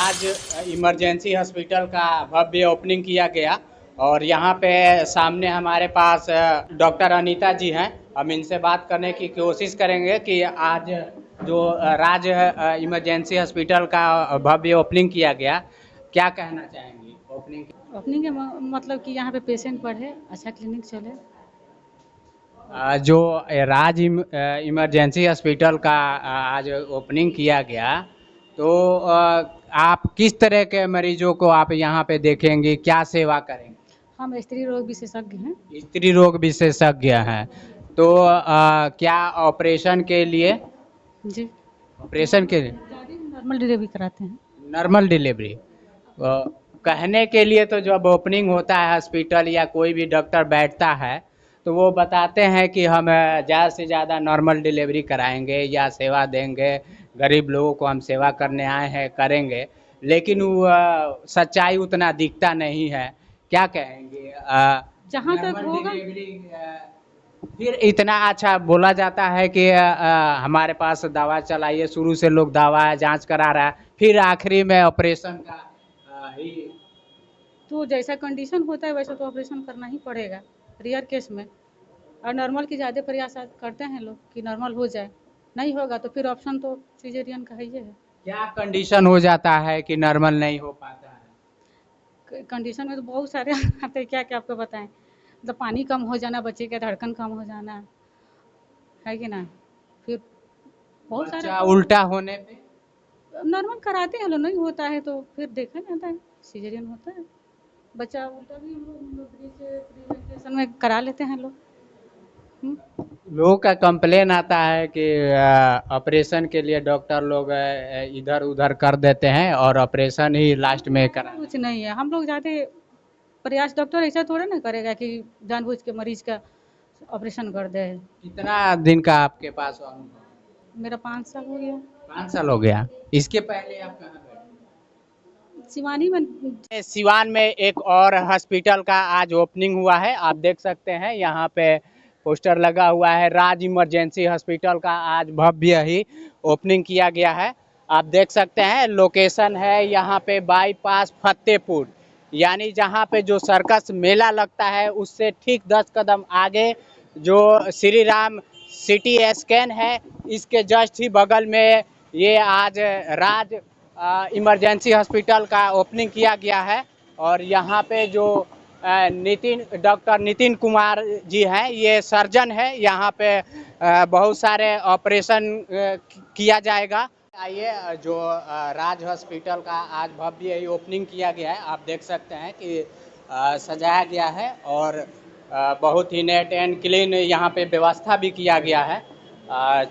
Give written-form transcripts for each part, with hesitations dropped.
राज emergency hospital का भव्य opening किया गया और यहाँ पे सामने हमारे पास डॉक्टर अनीता जी हैं। हम इनसे बात करने की कोशिश करेंगे कि आज जो राज इमरजेंसी हॉस्पिटल का भव्य ओपनिंग किया गया, क्या कहना चाहेंगी ओपनिंग के मतलब कि यहाँ पे पेशेंट बढ़े, अच्छा क्लिनिक चले। जो राज इमरजेंसी हॉस्पिटल का आज ओपनिंग किया गया, तो आप किस तरह के मरीजों को आप यहाँ पे देखेंगे, क्या सेवा करेंगे? हम स्त्री रोग विशेषज्ञ हैं। स्त्री रोग विशेषज्ञ हैं, तो क्या ऑपरेशन के लिए जी, ऑपरेशन के लिए नॉर्मल डिलीवरी कराते हैं। नॉर्मल डिलीवरी कहने के लिए, तो जब ओपनिंग होता है हॉस्पिटल या कोई भी डॉक्टर बैठता है तो वो बताते हैं कि हम ज़्यादा से ज़्यादा नॉर्मल डिलीवरी कराएंगे या सेवा देंगे, गरीब लोगों को हम सेवा करने आए हैं, करेंगे। लेकिन वो सच्चाई उतना दिखता नहीं है। क्या कहेंगे? जहाँ तक नॉर्मल होगा डिलीवरी फिर इतना अच्छा बोला जाता है कि हमारे पास दवा चलाइए, शुरू से लोग दवा जांच करा रहा है, फिर आखिरी में ऑपरेशन का ही। तो जैसा कंडीशन होता है वैसा तो ऑपरेशन करना ही पड़ेगा रेयर केस में। और नॉर्मल की ज़्यादा प्रयास करते हैं लोग कि नॉर्मल हो जाए, नहीं होगा तो फिर ऑप्शन तो सिजेरियन का ही है। क्या कंडीशन हो जाता है कि नॉर्मल नहीं हो पाता है? कंडीशन में तो बहुत सारे आते हैं, क्या क्या आपको बताएं। मतलब पानी कम हो जाना, बच्चे का धड़कन कम हो जाना, है कि ना। फिर बहुत सारे बच्चा उल्टा होने पे नॉर्मल कराते हैं लोग, नहीं होता है तो फिर देखा जाता है, सिजेरियन होता है। बच्चा उल्टा भी हम लोग प्रिवेंटेशन में करा लेते हैं लोग। लोगों का कंप्लेन आता है कि ऑपरेशन के लिए डॉक्टर लोग इधर उधर कर देते हैं और ऑपरेशन ही लास्ट में करा। कुछ नहीं है, हम लोग ज़्यादा प्रयास, डॉक्टर ऐसा थोड़ा ना करेगा कि जानबूझ के मरीज का ऑपरेशन कर दे। कितना दिन का आपके पास अनुभव? मेरा 5 साल हो गया। 5 साल हो गया। इसके पहले आप कहाँ गए? शिवानी में। सिवान में एक और हॉस्पिटल का आज ओपनिंग हुआ है। आप देख सकते हैं यहाँ पे पोस्टर लगा हुआ है, राज इमरजेंसी हॉस्पिटल का आज भव्य ही ओपनिंग किया गया है। आप देख सकते हैं लोकेशन है यहाँ पे बाईपास फतेहपुर, यानी जहाँ पे जो सर्कस मेला लगता है उससे ठीक 10 कदम आगे जो श्री राम सिटी स्कैन है, इसके जस्ट ही बगल में ये आज राज इमरजेंसी हॉस्पिटल का ओपनिंग किया गया है। और यहाँ पे जो डॉक्टर नितिन कुमार जी हैं, ये सर्जन है। यहाँ पे बहुत सारे ऑपरेशन किया जाएगा। आइए, जो राज हॉस्पिटल का आज भव्य ही ओपनिंग किया गया है, आप देख सकते हैं कि सजाया गया है और बहुत ही नीट एंड क्लीन यहाँ पे व्यवस्था भी किया गया है।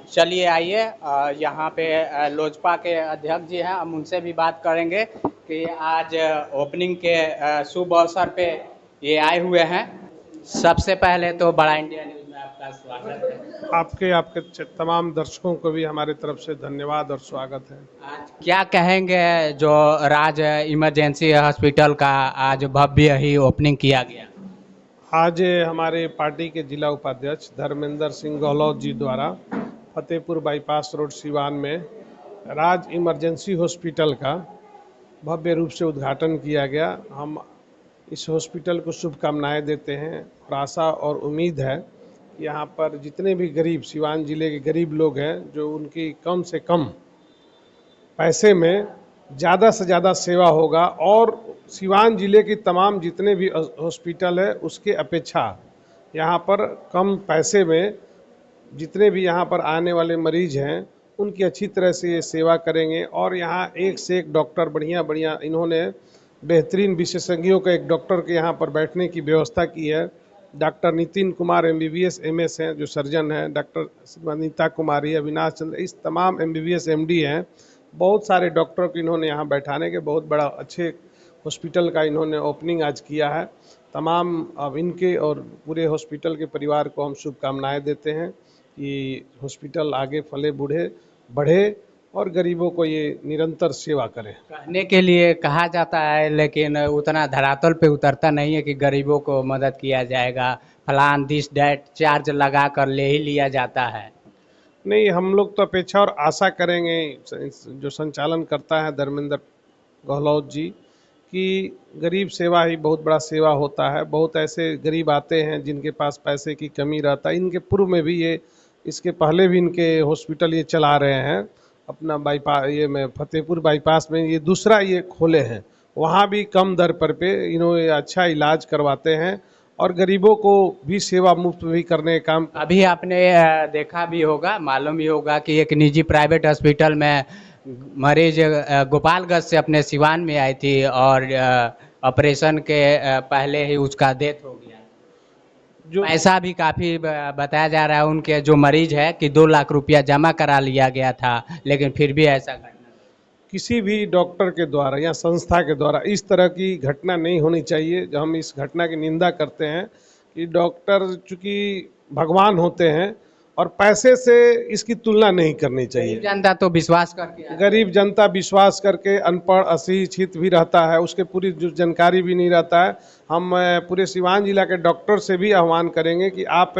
चलिए आइए, यहाँ पे लोजपा के अध्यक्ष जी हैं, हम उनसे भी बात करेंगे कि आज ओपनिंग के शुभ अवसर पे ये आए हुए हैं। सबसे पहले तो बड़ा इंडिया न्यूज़ में आपका स्वागत है। आपके तमाम दर्शकों को भी हमारे तरफ से धन्यवाद और स्वागत है। आज क्या कहेंगे जो राज इमरजेंसी हॉस्पिटल का आज भव्य ही ओपनिंग किया गया? आज हमारे पार्टी के जिला उपाध्यक्ष धर्मेंद्र सिंह गहलोत जी द्वारा फतेहपुर बाईपास रोड सिवान में राज इमरजेंसी हॉस्पिटल का भव्य रूप से उद्घाटन किया गया। हम इस हॉस्पिटल को शुभकामनाएं देते हैं और आशा और उम्मीद है कि यहाँ पर जितने भी गरीब सिवान जिले के गरीब लोग हैं, जो उनकी कम से कम पैसे में ज़्यादा से ज़्यादा सेवा होगा और सिवान जिले की तमाम जितने भी हॉस्पिटल है उसके अपेक्षा यहाँ पर कम पैसे में जितने भी यहाँ पर आने वाले मरीज हैं उनकी अच्छी तरह से ये सेवा करेंगे। और यहाँ एक से एक डॉक्टर बढ़िया बढ़िया, इन्होंने बेहतरीन विशेषज्ञों का एक डॉक्टर के यहाँ पर बैठने की व्यवस्था की है। Doctor Nitin Kumar MBBS MS हैं जो सर्जन हैं, डॉक्टर अनीता कुमारी, अविनाश चंद्र, इस तमाम MBBS MD हैं। बहुत सारे डॉक्टरों को इन्होंने यहाँ बैठाने के बहुत बड़ा अच्छे हॉस्पिटल का इन्होंने ओपनिंग आज किया है। तमाम अब इनके और पूरे हॉस्पिटल के परिवार को हम शुभकामनाएं देते हैं कि हॉस्पिटल आगे फले बढ़े और गरीबों को ये निरंतर सेवा करें। कहने के लिए कहा जाता है, लेकिन उतना धरातल पे उतरता नहीं है कि गरीबों को मदद किया जाएगा, फलान दिस डैट चार्ज लगा कर ले ही लिया जाता है। नहीं, हम लोग तो अपेक्षा और आशा करेंगे। जो संचालन करता है धर्मेंद्र गहलोत जी कि गरीब सेवा ही बहुत बड़ा सेवा होता है। बहुत ऐसे गरीब आते हैं जिनके पास पैसे की कमी रहता है। इनके पूर्व में भी ये, इसके पहले भी इनके हॉस्पिटल ये चला रहे हैं अपना बाईपास, ये में फतेहपुर बाईपास में ये दूसरा ये खोले हैं। वहाँ भी कम दर पर पे इन्होंने अच्छा इलाज करवाते हैं और गरीबों को भी सेवा मुफ्त भी करने का काम। अभी आपने देखा भी होगा, मालूम भी होगा कि एक निजी प्राइवेट हॉस्पिटल में मरीज गोपालगंज से अपने सिवान में आई थी और ऑपरेशन के पहले ही उसका डेथ हो गया। जो पैसा भी काफ़ी बताया जा रहा है उनके जो मरीज है कि 2 लाख रुपया जमा करा लिया गया था, लेकिन फिर भी ऐसा घटना। किसी भी डॉक्टर के द्वारा या संस्था के द्वारा इस तरह की घटना नहीं होनी चाहिए। हम इस घटना की निंदा करते हैं कि डॉक्टर चूंकि भगवान होते हैं और पैसे से इसकी तुलना नहीं करनी चाहिए। जनता तो विश्वास करके गरीब जनता विश्वास करके, अनपढ़ अशिक्षित भी रहता है, उसके पूरी जो जानकारी भी नहीं रहता है। हम पूरे सिवान जिला के डॉक्टर से भी आह्वान करेंगे कि आप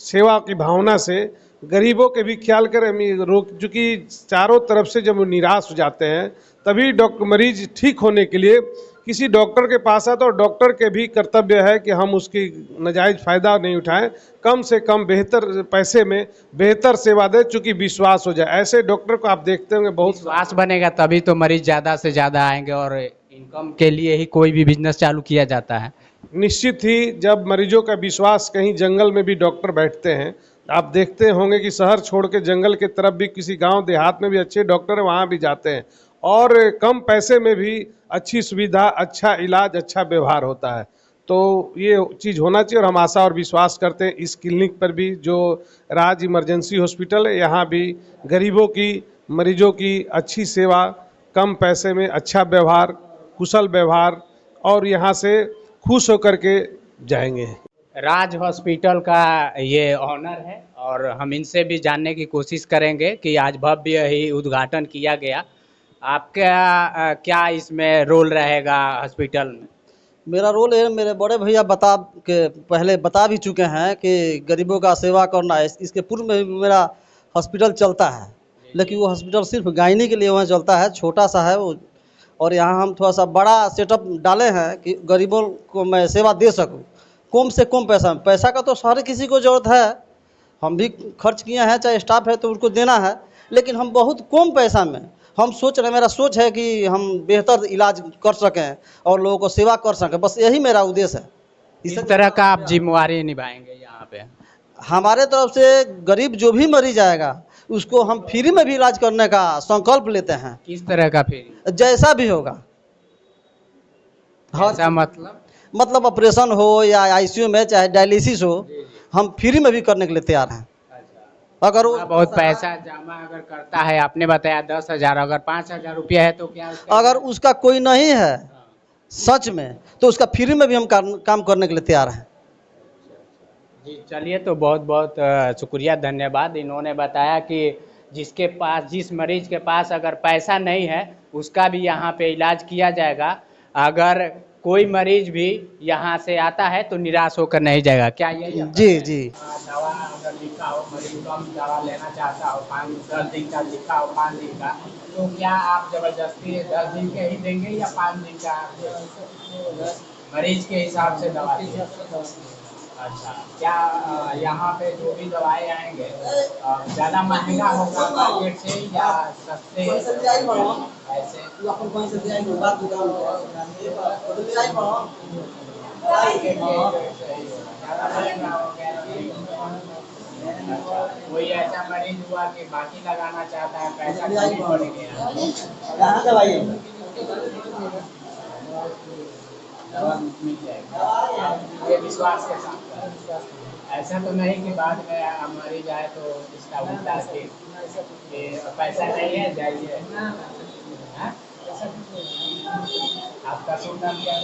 सेवा की भावना से गरीबों के भी ख्याल करें। रोग चूँकि चारों तरफ से जब वो निराश हो जाते हैं तभी डॉक्टर मरीज ठीक होने के लिए किसी डॉक्टर के पास आता है। और डॉक्टर के भी कर्तव्य है कि हम उसकी नाजायज़ फ़ायदा नहीं उठाएं, कम से कम बेहतर पैसे में बेहतर सेवा दें, चूँकि विश्वास हो जाए। ऐसे डॉक्टर को आप देखते होंगे बहुत। विश्वास बनेगा तभी तो मरीज ज़्यादा से ज़्यादा आएंगे और इनकम के लिए ही कोई भी बिजनेस चालू किया जाता है। निश्चित ही जब मरीजों का विश्वास, कहीं जंगल में भी डॉक्टर बैठते हैं, आप देखते होंगे कि शहर छोड़ के जंगल के तरफ भी किसी गांव देहात में भी अच्छे डॉक्टर हैं, वहाँ भी जाते हैं और कम पैसे में भी अच्छी सुविधा, अच्छा इलाज, अच्छा व्यवहार होता है। तो ये चीज़ होना चाहिए और हम आशा और विश्वास करते हैं इस क्लिनिक पर भी, जो राज इमरजेंसी हॉस्पिटल है, यहाँ भी गरीबों की, मरीजों की अच्छी सेवा, कम पैसे में अच्छा व्यवहार, कुशल व्यवहार और यहाँ से खुश होकर के जाएंगे। राज हॉस्पिटल का ये ऑनर है और हम इनसे भी जानने की कोशिश करेंगे कि आज भव्य ही उद्घाटन किया गया। आपका क्या इसमें रोल रहेगा हॉस्पिटल में? मेरा रोल है, मेरे बड़े भैया बता के पहले बता भी चुके हैं कि गरीबों का सेवा करना है। इसके पूर्व में भी मेरा हॉस्पिटल चलता है, लेकिन वो हॉस्पिटल सिर्फ गायनी के लिए वहाँ चलता है, छोटा सा है वो। और यहाँ हम थोड़ा सा बड़ा सेटअप डाले हैं कि गरीबों को मैं सेवा दे सकूँ कम से कम पैसा में। पैसा का तो हर किसी को ज़रूरत है, हम भी खर्च किए हैं, चाहे स्टाफ है तो उनको देना है, लेकिन हम बहुत कम पैसा में हम सोच रहे हैं, मेरा सोच है कि हम बेहतर इलाज कर सकें और लोगों को सेवा कर सकें। बस यही मेरा उद्देश्य है। इस तरह का आप जिम्मेवारी निभाएंगे यहाँ पे? हमारे तरफ से गरीब जो भी मरीज आएगा उसको हम फ्री में भी इलाज करने का संकल्प लेते हैं। किस तरह का फ्री? जैसा भी होगा, ऐसा मतलब ऑपरेशन हो या आईसीयू में, चाहे डायलिसिस हो, हम फ्री में भी करने के लिए तैयार हैं। अगर वो बहुत पैसा जमा अगर करता है, आपने बताया 10,000, अगर 5,000 रुपया है तो क्या अगर उसका कोई नहीं है सच में, तो उसका फ्री में भी हम काम करने के लिए तैयार हैं। जी चलिए, तो बहुत बहुत शुक्रिया, धन्यवाद। इन्होंने बताया कि जिसके पास, जिस मरीज के पास अगर पैसा नहीं है उसका भी यहाँ पे इलाज किया जाएगा। अगर कोई मरीज भी यहाँ से आता है तो निराश होकर नहीं जाएगा। क्या यही? जी जी। दवा अगर लिखा हो, मरीज कम दवा लेना चाहता हो, 10 दिन का लिखा हो, 5 दिन का, तो क्या आप जबरदस्ती 10 दिन के ही देंगे या 5 दिन का? मरीज के हिसाब से दवा देंगे। अच्छा, क्या यहाँ पे जो भी दवाएं आएंगे ज़्यादा महंगा होगा मार्केट से या सस्ते? ऐसे कोई ऐसा मरीज हुआ कि बाकी लगाना चाहता है, पैसा कमी पड़ गया, दवा मिल जाएगी ये विश्वास के साथ? ऐसा तो नहीं कि बाद में मरीज आए तो इसका उल्टा कि पैसा नहीं है जाइए। आपका शुभ नाम क्या है?